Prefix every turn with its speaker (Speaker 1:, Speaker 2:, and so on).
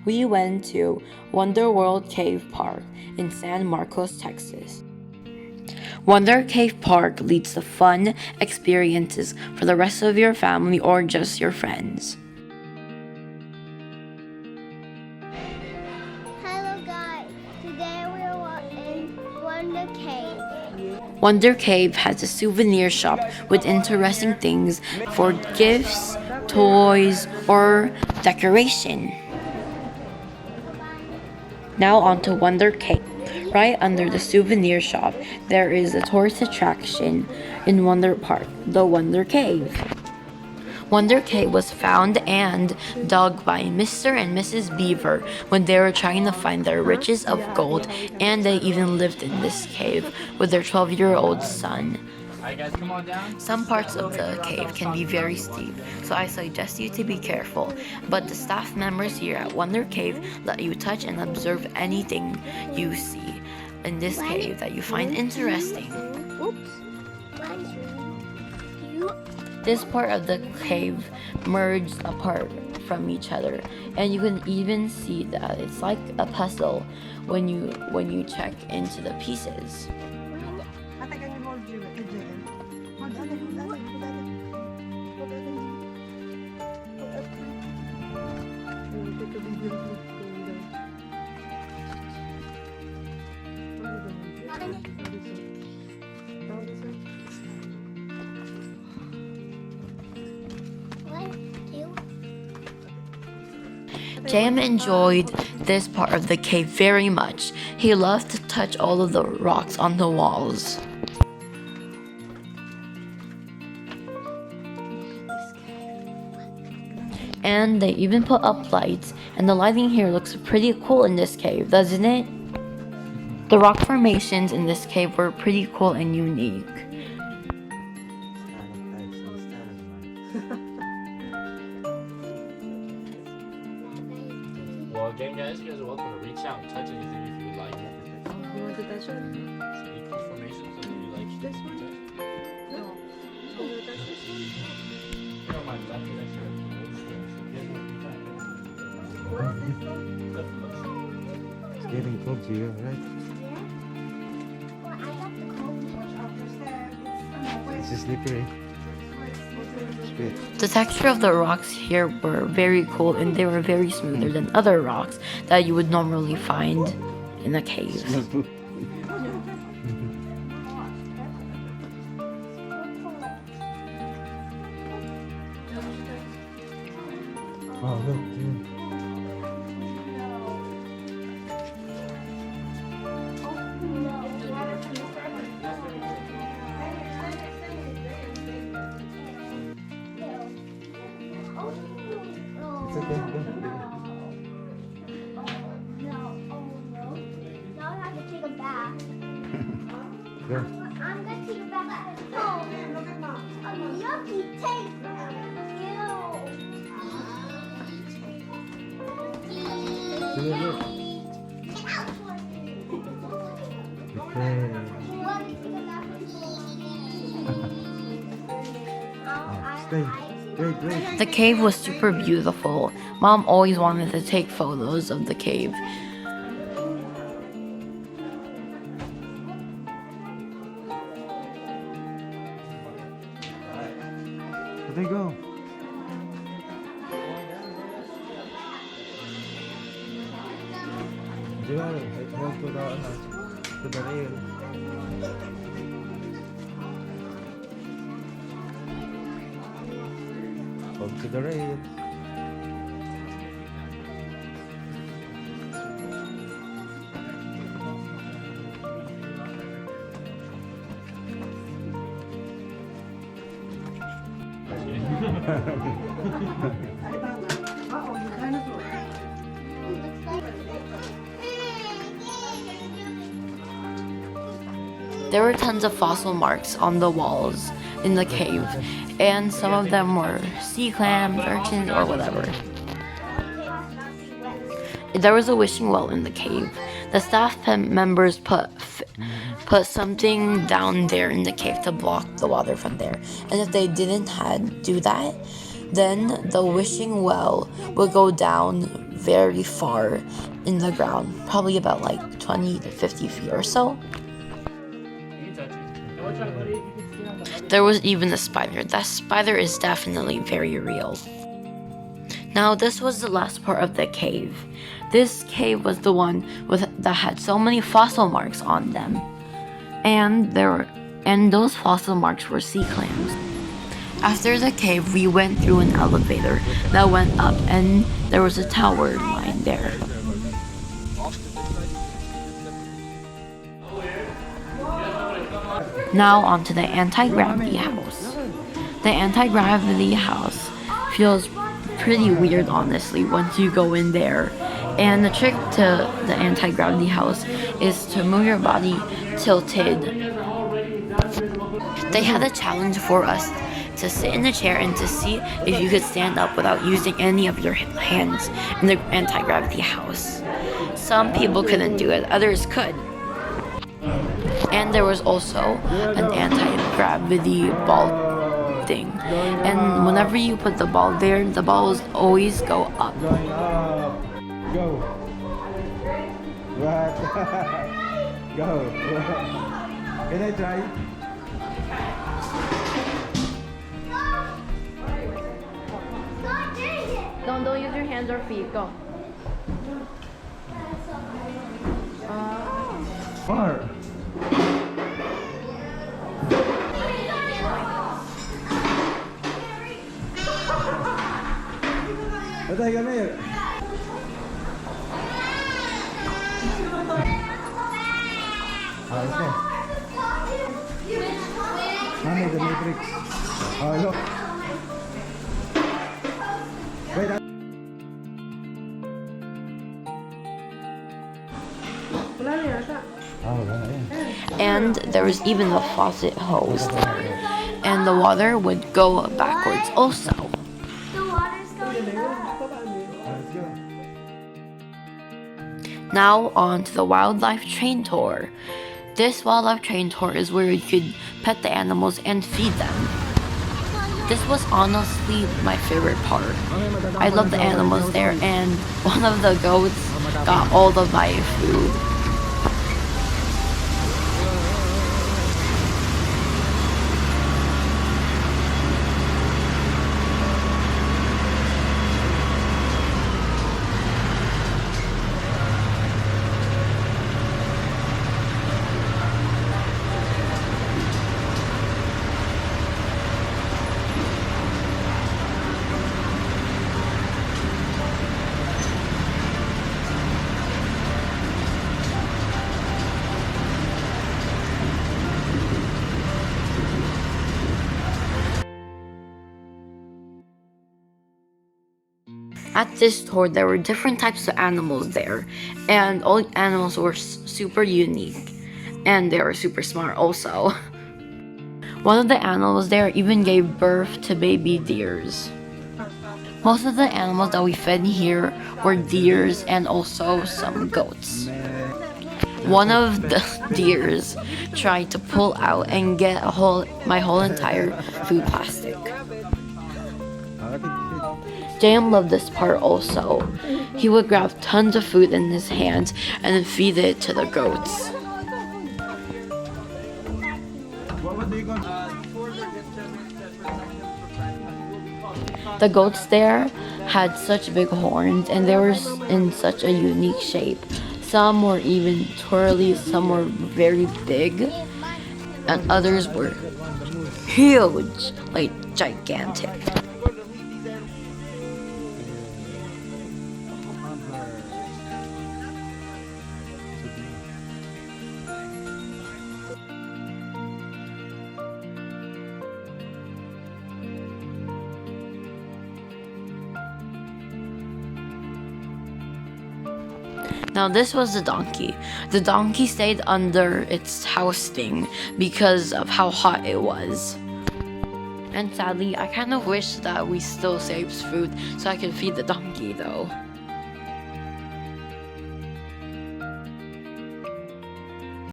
Speaker 1: We went to Wonder World Cave Park in San Marcos, Texas. Wonder Cave Park leads to fun experiences for the rest of your family or just your friends.
Speaker 2: Hello guys, today we are in Wonder Cave.
Speaker 1: Wonder Cave has a souvenir shop with interesting things for gifts, toys, or decoration. Now on to Wonder Cave. Right under the souvenir shop, there is a tourist attraction in Wonder Park, the Wonder Cave. Wonder Cave was found and dug by Mr. and Mrs. Beaver when they were trying to find their riches of gold, and they even lived in this cave with their 12-year-old son. Some parts of the cave can be very steep, so I suggest you to be careful, but the staff members here at Wonder Cave let you touch and observe anything you see in this cave that you find interesting. This part of the cave merged apart from each other, and you can even see that it's like a puzzle when you check into the pieces. Jam enjoyed this part of the cave very much. He loved to touch all of the rocks on the walls. And they even put up lights, and the lighting here looks pretty cool in this cave, doesn't it? The rock formations in this cave were pretty cool and unique.
Speaker 3: Well, again, guys, you guys are welcome to reach out and touch anything if you would like.
Speaker 4: You want to touch it?
Speaker 3: Any formations that you like?
Speaker 4: This one? No. You want to touch this one?
Speaker 3: You don't mind that, because I
Speaker 4: What is this one?
Speaker 5: It's getting cold to you, right?
Speaker 2: Well, I got the cold.
Speaker 5: It's just slippery. It's good.
Speaker 1: The texture of the rocks here were very cool, and they were very smoother than other rocks that you would normally find in a cave.
Speaker 5: Oh, look, dude. It's okay, go.
Speaker 2: Now I have to take a bath.
Speaker 5: Go.
Speaker 2: I'm gonna take a bath. Oh, a yucky taste.
Speaker 5: See, look. Okay. Oh, stay. Wait.
Speaker 1: The cave was super beautiful. Mom always wanted to take photos of the cave.
Speaker 5: Where'd they go? Diyan, help to the rail. Hold to the rail.
Speaker 1: There were tons of fossil marks on the walls in the cave, and some of them were sea clams, urchins, or whatever. There was a wishing well in the cave. The staff members put something down there in the cave to block the water from there. And if they didn't do that, Then the wishing well would go down very far in the ground, probably about like 20 to 50 feet or so. There was even a spider. That spider is definitely very real. Now this was the last part of the cave. This cave was the one that had so many fossil marks on them. And those fossil marks were sea clams. After the cave, we went through an elevator that went up, and there was a tower line there. Now onto the anti-gravity house. The anti-gravity house feels pretty weird, honestly, once you go in there. And the trick to the anti-gravity house is to move your body tilted. They had a challenge for us to sit in a chair and to see if you could stand up without using any of your hands in the anti-gravity house. Some people couldn't do it, others could. And there was also an anti-gravity ball thing. And whenever you put the ball there, the balls always go up.
Speaker 5: Go. What? Go. Can I try?
Speaker 1: Don't use your hands or feet. Go.
Speaker 5: Far. Patay, come here. Ayos mo. Mami, the matrix. Oh, look. Wait,
Speaker 1: And there was even a faucet hose there. And the water would go backwards also.
Speaker 2: The water's going back.
Speaker 5: let's go.
Speaker 1: Now on to the wildlife train tour. This wildlife train tour is where you could pet the animals and feed them. This was honestly my favorite part. I love the animals there, and one of the goats got all of my food. At this tour, there were different types of animals there, and all animals were super unique, and they were super smart also. One of the animals there even gave birth to baby deers. Most of the animals that we fed here were deers and also some goats. One of the deers tried to pull out and get my whole entire food plastic. JM loved this part also. He would grab tons of food in his hands and then feed it to the goats.
Speaker 5: What do you got?
Speaker 1: The goats there had such big horns, and they were in such a unique shape. Some were even twirly, some were very big, and others were huge, like gigantic. Now this was the donkey. The donkey stayed under its house thing because of how hot it was. And sadly, I kind of wish that we still saved food so I could feed the donkey though.